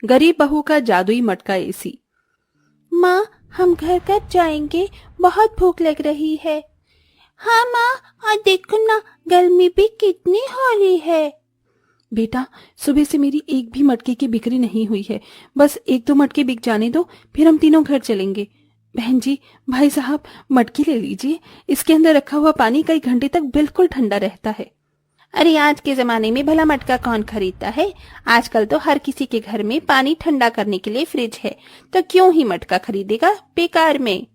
गरीब बहू का जादुई मटका एसी। माँ, हम घर कब जाएंगे? बहुत भूख लग रही है। हाँ माँ, और देखो ना, गर्मी भी कितनी हो रही है। बेटा, सुबह से मेरी एक भी मटके की बिक्री नहीं हुई है। बस एक दो मटके बिक जाने दो, फिर हम तीनों घर चलेंगे। बहन जी, भाई साहब, मटकी ले लीजिए। इसके अंदर रखा हुआ पानी कई घंटे तक बिल्कुल ठंडा रहता है। अरे आज के जमाने में भला मटका कौन खरीदता है? आजकल तो हर किसी के घर में पानी ठंडा करने के लिए फ्रिज है, तो क्यों ही मटका खरीदेगा बेकार में।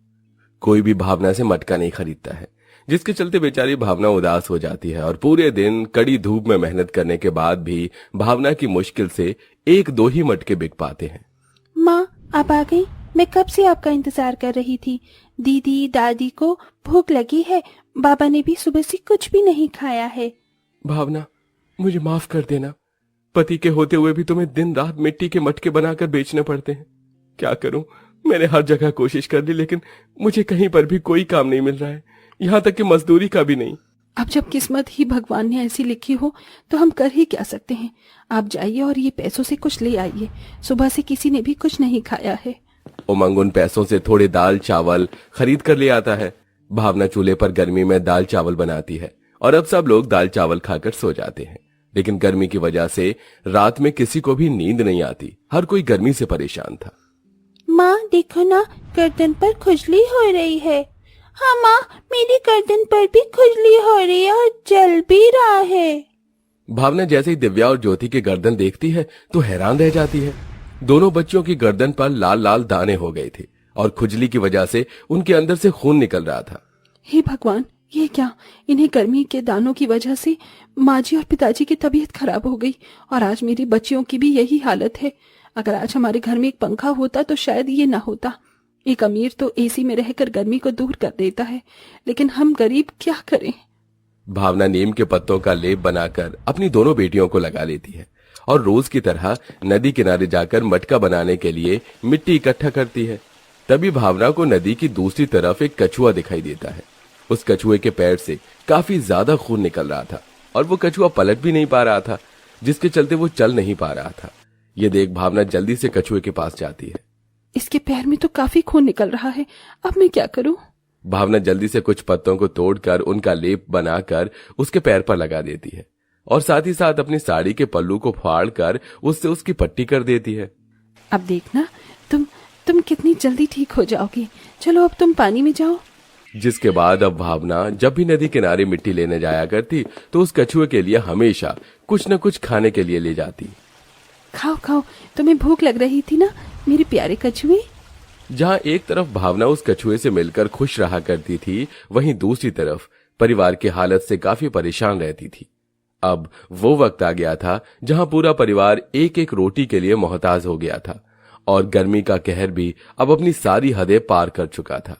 कोई भी भावना से मटका नहीं खरीदता है, जिसके चलते बेचारी भावना उदास हो जाती है और पूरे दिन कड़ी धूप में मेहनत करने के बाद भी भावना की मुश्किल से एक दो ही मटके बिक पाते हैं। माँ, आप आ गई? मैं कब से आपका इंतजार कर रही थी। दीदी दादी को भूख लगी है। बाबा ने भी सुबह से कुछ भी नहीं खाया है। भावना, मुझे माफ कर देना। पति के होते हुए भी तुम्हें दिन रात मिट्टी के मटके बनाकर बेचने पड़ते हैं। क्या करूं, मैंने हर जगह कोशिश कर ली, लेकिन मुझे कहीं पर भी कोई काम नहीं मिल रहा है, यहाँ तक कि मजदूरी का भी नहीं। अब जब किस्मत ही भगवान ने ऐसी लिखी हो तो हम कर ही क्या सकते हैं। आप जाइए और ये पैसों से कुछ ले आइए। सुबह से किसी ने भी कुछ नहीं खाया है। उमंग उन पैसों से थोड़े दाल चावल खरीद कर ले आता है। भावना चूल्हे पर गर्मी में दाल चावल बनाती है और अब सब लोग दाल चावल खाकर सो जाते हैं। लेकिन गर्मी की वजह से रात में किसी को भी नींद नहीं आती। हर कोई गर्मी से परेशान था। माँ देखो ना, गर्दन पर खुजली हो रही है। हाँ माँ, मेरी गर्दन पर भी खुजली हो रही है और जल भी रहा है। भावना जैसे ही दिव्या और ज्योति की गर्दन देखती है तो हैरान रह जाती है। दोनों बच्चियों की गर्दन पर लाल लाल दाने हो गए थे और खुजली की वजह से उनके अंदर से खून निकल रहा था। हे भगवान, ये क्या? इन्हें गर्मी के दानों की वजह से माँ जी और पिताजी की तबीयत खराब हो गई और आज मेरी बच्चियों की भी यही हालत है। अगर आज हमारे घर में एक पंखा होता तो शायद ये ना होता। एक अमीर तो एसी में रहकर गर्मी को दूर कर देता है, लेकिन हम गरीब क्या करें। भावना नीम के पत्तों का लेप बनाकर अपनी दोनों बेटियों को लगा लेती है और रोज की तरह नदी किनारे जाकर मटका बनाने के लिए मिट्टी इकट्ठा करती है। तभी भावना को नदी की दूसरी तरफ एक कछुआ दिखाई देता है। उस कछुए के पैर से काफी ज्यादा खून निकल रहा था और वो कछुआ पलट भी नहीं पा रहा था, जिसके चलते वो चल नहीं पा रहा था। ये देख भावना जल्दी से कछुए के पास जाती है। इसके पैर में तो काफी खून निकल रहा है, अब मैं क्या करूं? भावना जल्दी से कुछ पत्तों को तोड़कर उनका लेप बनाकर उसके पैर पर लगा देती है और साथ ही साथ अपनी साड़ी के पल्लू को फाड़कर उससे उसकी पट्टी कर देती है। अब देखना, तुम कितनी जल्दी ठीक हो जाओगी। चलो अब तुम पानी में जाओ। जिसके बाद अब भावना जब भी नदी किनारे मिट्टी लेने जाया करती तो उस कछुए के लिए हमेशा कुछ न कुछ खाने के लिए ले जाती। खाओ खाओ, तुम्हें भूख लग रही थी ना मेरे प्यारे कछुए। जहाँ एक तरफ भावना उस कछुए से मिलकर खुश रहा करती थी, वहीं दूसरी तरफ परिवार की हालत से काफी परेशान रहती थी। अब वो वक्त आ गया था जहाँ पूरा परिवार एक एक रोटी के लिए मोहताज हो गया था और गर्मी का कहर भी अब अपनी सारी हदें पार कर चुका था।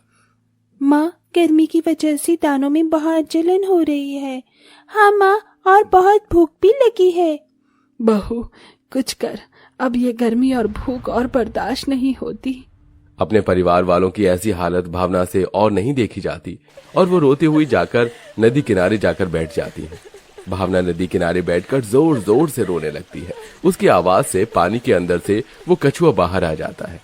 माँ, गर्मी की वजह से दानों में बहुत जलन हो रही है। हाँ माँ, और बहुत भूख भी लगी है। बहू, कुछ कर, अब ये गर्मी और भूख और बर्दाश्त नहीं होती। अपने परिवार वालों की ऐसी हालत भावना से और नहीं देखी जाती और वो रोती हुई जाकर नदी किनारे जाकर बैठ जाती है। भावना नदी किनारे बैठकर जोर जोर से रोने लगती है। उसकी आवाज से पानी के अंदर से वो कछुआ बाहर आ जाता है।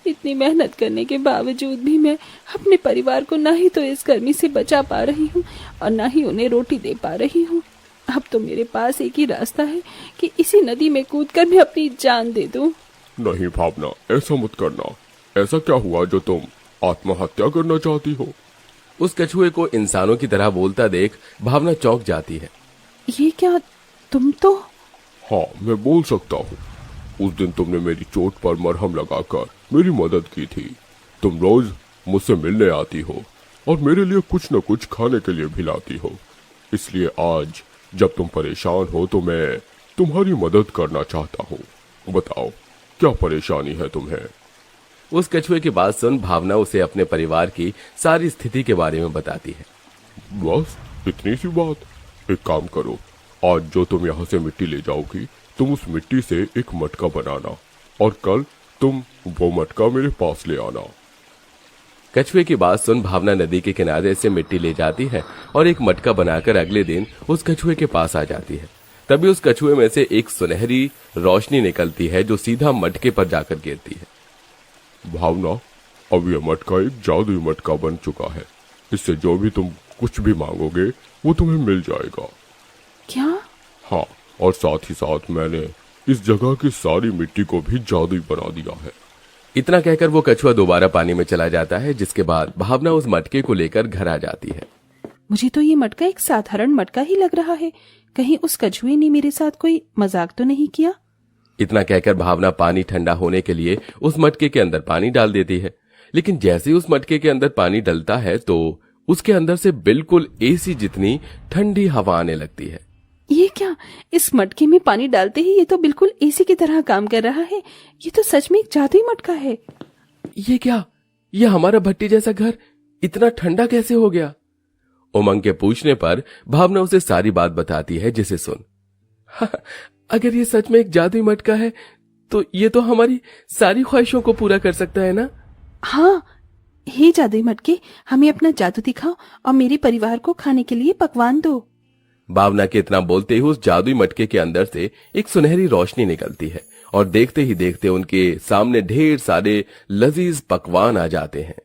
इतनी मेहनत करने के बावजूद भी मैं अपने परिवार को ना ही तो इस गर्मी से बचा पा रही हूँ और ना ही उन्हें रोटी दे पा रही हूँ। अब तो मेरे पास एक ही रास्ता है कि इसी नदी में कूदकर मैं अपनी जान दे दूं। नहीं भावना, ऐसा मत करना। ऐसा क्या हुआ जो तुम आत्महत्या करना चाहती हो? उस कछुए को इंसानों की तरह बोलता देख भावना चौंक जाती है। ये क्या, तुम तो? हाँ, मैं बोल सकता हूँ। उस दिन तुमने मेरी चोट पर मरहम लगाकर मेरी मदद की थी। तुम रोज मुझसे मिलने आती हो और मेरे लिए कुछ न कुछ खाने के लिए भी लाती हो। इसलिए आज जब तुम परेशान हो तो मैं तुम्हारी मदद करना चाहता हूँ। बताओ, क्या परेशानी है तुम्हें? उस कछुए की बात सुन भावना उसे अपने परिवार की सारी स्थिति के बारे में बताती है। बस इतनी सी बात? एक काम करो, आज जो तुम यहाँ से मिट्टी ले जाओगी, तुम उस मिट्टी से एक मटका बनाना और कल तुम वो मटका मेरे पास ले आना। कछुए की बात सुन भावना नदी के किनारे से मिट्टी ले जाती है और एक मटका बनाकर अगले दिन उस कछुए के पास आ जाती है। तभी उस कछुए में से एक सुनहरी रोशनी निकलती है जो सीधा मटके पर जाकर गिरती है। भावना, अब यह मटका एक जादुई मटका बन चुका है। इससे जो भी तुम कुछ भी मांगोगे वो तुम्हें मिल जाएगा। क्या? हाँ, और साथ ही साथ मैंने इस जगह की सारी मिट्टी को भी जादुई बना दिया है। इतना कहकर वो कछुआ दोबारा पानी में चला जाता है, जिसके बाद भावना उस मटके को लेकर घर आ जाती है। मुझे तो ये मटका एक साधारण मटका ही लग रहा है। कहीं उस कछुए ने मेरे साथ कोई मजाक तो नहीं किया? इतना कहकर भावना पानी ठंडा होने के लिए उस मटके के अंदर पानी डाल देती है। लेकिन जैसे ही उस मटके के अंदर पानी डलता है तो उसके अंदर से बिल्कुल एसी जितनी ठंडी हवा आने लगती है। ये क्या? इस मटके में पानी डालते ही ये तो बिल्कुल एसी की तरह काम कर रहा है। ये तो सच में एक जादुई मटका है। ये क्या? ये हमारा भट्टी जैसा घर इतना ठंडा कैसे हो गया? उमंग के पूछने पर भावना उसे सारी बात बताती है, जिसे सुन अगर ये सच में एक जादुई मटका है तो ये तो हमारी सारी ख्वाहिशों को पूरा कर सकता है ना? हाँ, हे जादुई मटके, हमें अपना जादू दिखाओ और मेरे परिवार को खाने के लिए पकवान दो। भावना के इतना बोलते ही उस जादुई मटके के अंदर से एक सुनहरी रोशनी निकलती है और देखते ही देखते उनके सामने ढेर सारे लजीज पकवान आ जाते हैं।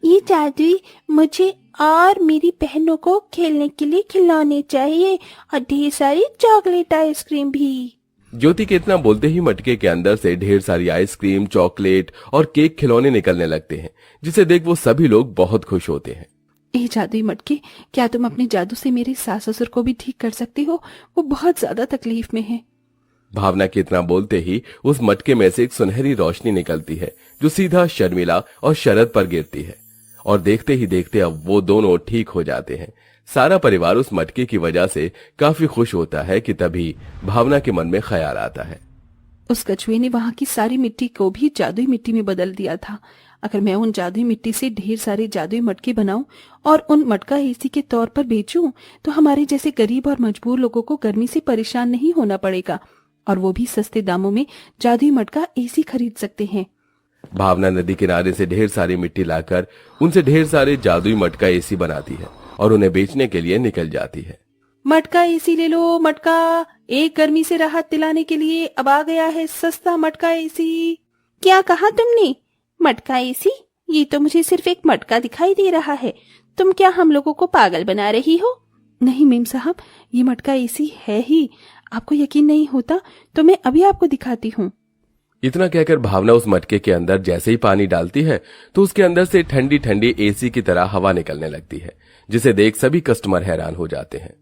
ये जादुई मुझे और मेरी बहनों को खेलने के लिए खिलौने चाहिए और ढेर सारी चॉकलेट आइसक्रीम भी। ज्योति के इतना बोलते ही मटके के अंदर से ढेर सारी आइसक्रीम, चॉकलेट और केक खिलौने निकलने लगते हैं, जिसे देख वो सभी लोग बहुत खुश होते हैं। ए जादुई मटके, क्या तुम अपने जादू से मेरे सास ससुर को भी ठीक कर सकती हो? वो बहुत ज्यादा तकलीफ में है। भावना के इतना बोलते ही उस मटके में से एक सुनहरी रोशनी निकलती है जो सीधा शर्मिला और शरद पर गिरती है और देखते ही देखते अब वो दोनों ठीक हो जाते हैं। सारा परिवार उस मटके की वजह से काफी खुश होता है कि तभी भावना के मन में ख्याल आता है। उस कछुए ने वहां की सारी मिट्टी को भी जादुई मिट्टी में बदल दिया था। अगर मैं उन जादुई मिट्टी से ढेर सारे जादुई मटके बनाऊं और उन मटका एसी के तौर पर बेचूं तो हमारे जैसे गरीब और मजबूर लोगों को गर्मी से परेशान नहीं होना पड़ेगा और वो भी सस्ते दामों में जादुई मटका एसी खरीद सकते हैं। भावना नदी किनारे से ढेर सारी मिट्टी लाकर उनसे ढेर सारे जादुई मटका एसी बनाती है और उन्हें बेचने के लिए निकल जाती है। मटका एसी ले लो, मटका एक गर्मी से राहत दिलाने के लिए अब आ गया है सस्ता मटका एसी। क्या कहा तुमने? मटका एसी? ये तो मुझे सिर्फ एक मटका दिखाई दे रहा है। तुम क्या हम लोगों को पागल बना रही हो? नहीं मेम साहब, ये मटका एसी है ही। आपको यकीन नहीं होता तो मैं अभी आपको दिखाती हूँ। इतना कहकर भावना उस मटके के अंदर जैसे ही पानी डालती है तो उसके अंदर से ठंडी ठंडी एसी की तरह हवा निकलने लगती है, जिसे देख सभी कस्टमर हैरान हो जाते हैं।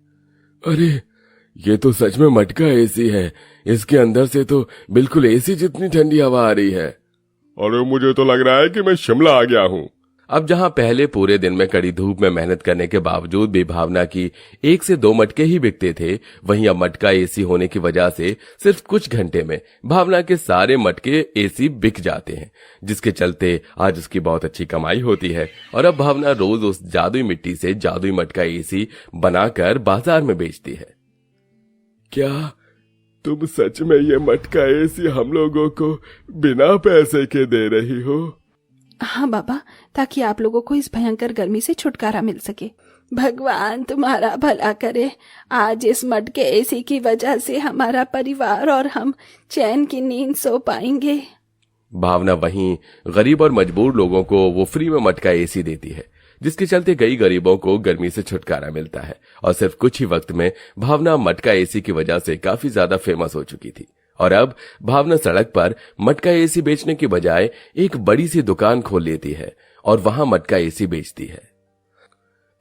अरे, ये तो सच में मटका एसी है। इसके अंदर से तो बिल्कुल एसी जितनी ठंडी हवा आ रही है। अरे, मुझे तो लग रहा है कि मैं शिमला आ गया हूँ। अब जहां पहले पूरे दिन में कड़ी धूप में मेहनत करने के बावजूद भी भावना की 1 से 2 मटके ही बिकते थे, वहीं अब मटका एसी होने की वजह से सिर्फ कुछ घंटे में भावना के सारे मटके एसी बिक जाते हैं, जिसके चलते आज उसकी बहुत अच्छी कमाई होती है और अब भावना रोज उस जादुई मिट्टी से जादुई मटका एसी बनाकर बाजार में बेचती है। क्या तुम सच में ये मटका एसी हम लोगों को बिना पैसे के दे रही हो? हाँ बाबा, ताकि आप लोगों को इस भयंकर गर्मी से छुटकारा मिल सके। भगवान तुम्हारा भला करे। आज इस मटके एसी की वजह से हमारा परिवार और हम चैन की नींद सो पाएंगे। भावना वहीं गरीब और मजबूर लोगों को वो फ्री में मटका एसी देती है, जिसके चलते कई गरीबों को गर्मी से छुटकारा मिलता है और सिर्फ कुछ ही वक्त में भावना मटका एसी की वजह से काफी ज्यादा फेमस हो चुकी थी और अब भावना सड़क पर मटका एसी बेचने की बजाय एक बड़ी सी दुकान खोल लेती है और वहां मटका एसी बेचती है।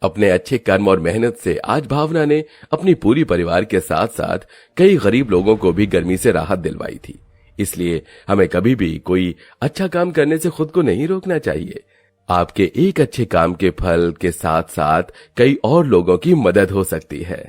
अपने अच्छे कर्म और मेहनत से आज भावना ने अपनी पूरी परिवार के साथ साथ कई गरीब लोगों को भी गर्मी से राहत दिलवाई थी। इसलिए हमें कभी भी कोई अच्छा काम करने से खुद को नहीं रोकना चाहिए। आपके एक अच्छे काम के फल के साथ साथ कई और लोगों की मदद हो सकती है।